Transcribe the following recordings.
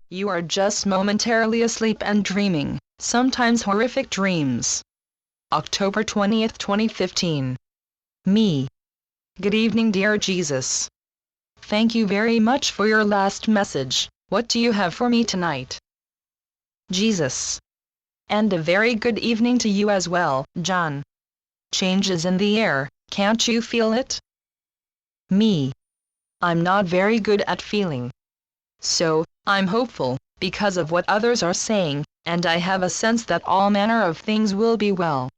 You are just momentarily asleep and dreaming, sometimes horrific dreams. October 20th, 2015. Me. Good evening, dear Jesus. Thank you very much for your last message. What do you have for me tonight? Jesus. And a very good evening to you as well, John. Changes in the air, can't you feel it? Me. I'm not very good at feeling. So, I'm hopeful, because of what others are saying, and I have a sense that all manner of things will be well.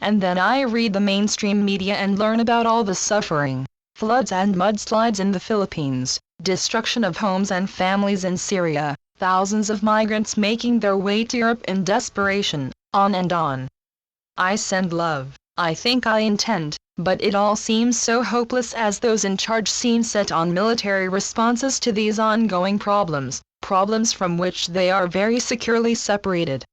And then I read the mainstream media and learn about all the suffering, floods and mudslides in the Philippines, destruction of homes and families in Syria, thousands of migrants making their way to Europe in desperation, on and on. I send love, I think I intend, but it all seems so hopeless as those in charge seem set on military responses to these ongoing problems from which they are very securely separated.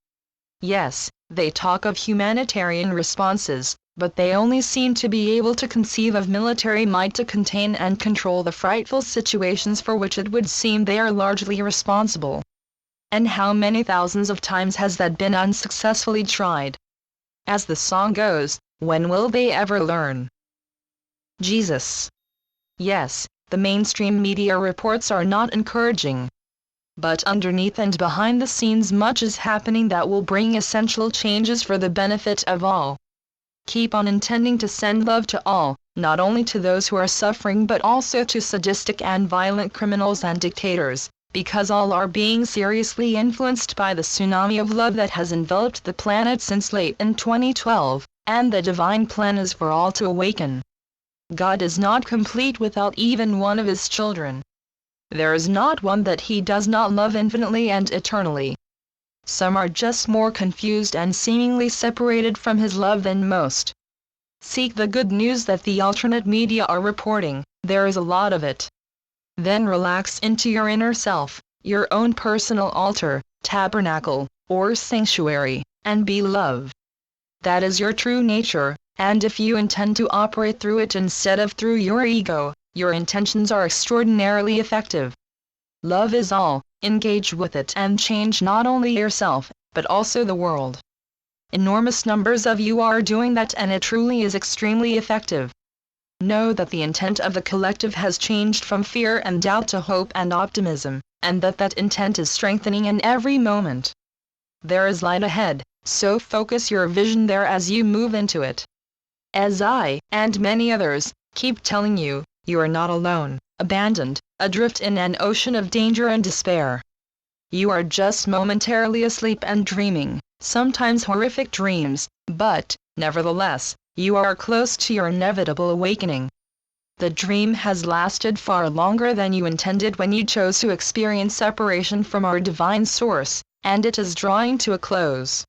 Yes, they talk of humanitarian responses, but they only seem to be able to conceive of military might to contain and control the frightful situations for which it would seem they are largely responsible. And how many thousands of times has that been unsuccessfully tried? As the song goes, when will they ever learn? Jesus. Yes, the mainstream media reports are not encouraging. But underneath and behind the scenes much is happening that will bring essential changes for the benefit of all. Keep on intending to send love to all, not only to those who are suffering but also to sadistic and violent criminals and dictators, because all are being seriously influenced by the tsunami of love that has enveloped the planet since late in 2012, and the divine plan is for all to awaken. God is not complete without even one of his children. There is not one that he does not love infinitely and eternally. Some are just more confused and seemingly separated from his love than most. Seek the good news that the alternate media are reporting, there is a lot of it. Then relax into your inner self, your own personal altar, tabernacle, or sanctuary, and be love. That is your true nature, and if you intend to operate through it instead of through your ego, your intentions are extraordinarily effective. Love is all, engage with it and change not only yourself, but also the world. Enormous numbers of you are doing that and it truly is extremely effective. Know that the intent of the collective has changed from fear and doubt to hope and optimism, and that intent is strengthening in every moment. There is light ahead, so focus your vision there as you move into it. As I, and many others, keep telling you, you are not alone, abandoned, adrift in an ocean of danger and despair. You are just momentarily asleep and dreaming, sometimes horrific dreams, but, nevertheless, you are close to your inevitable awakening. The dream has lasted far longer than you intended when you chose to experience separation from our divine source, and it is drawing to a close.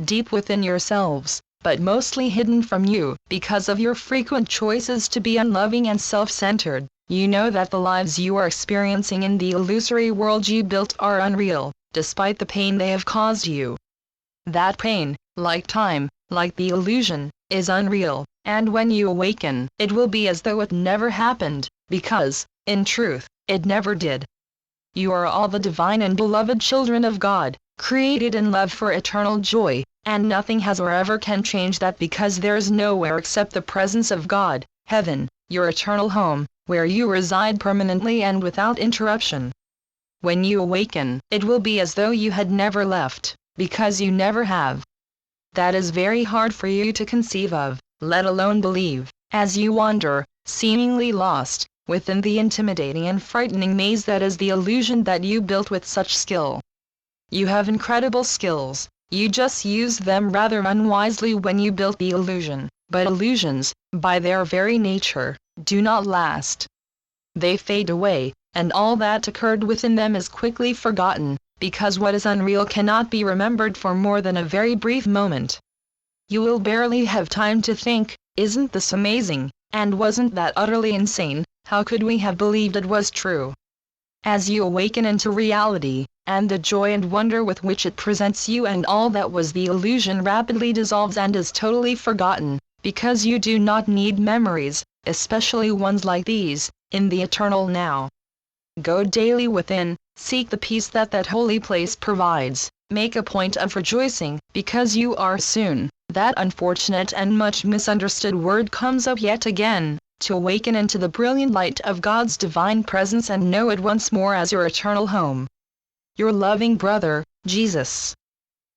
Deep within yourselves, but mostly hidden from you, because of your frequent choices to be unloving and self-centered, you know that the lives you are experiencing in the illusory world you built are unreal, despite the pain they have caused you. That pain, like time, like the illusion, is unreal, and when you awaken, it will be as though it never happened, because, in truth, it never did. You are all the divine and beloved children of God, created in love for eternal joy, and nothing has or ever can change that because there is nowhere except the presence of God, heaven, your eternal home, where you reside permanently and without interruption. When you awaken, it will be as though you had never left, because you never have. That is very hard for you to conceive of, let alone believe, as you wander, seemingly lost, within the intimidating and frightening maze that is the illusion that you built with such skill. You have incredible skills, you just used them rather unwisely when you built the illusion, but illusions, by their very nature, do not last. They fade away, and all that occurred within them is quickly forgotten, because what is unreal cannot be remembered for more than a very brief moment. You will barely have time to think, isn't this amazing, and wasn't that utterly insane, how could we have believed it was true? As you awaken into reality, and the joy and wonder with which it presents you and all that was the illusion rapidly dissolves and is totally forgotten, because you do not need memories, especially ones like these, in the eternal now. Go daily within, Seek the peace that holy place provides. Make a point of rejoicing, because you are soon. That unfortunate and much misunderstood word comes up yet again, to awaken into the brilliant light of God's divine presence and know it once more as your eternal home. Your loving brother, Jesus.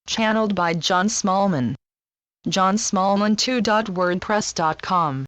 Channeled by John Smallman. johnsmallman2.wordpress.com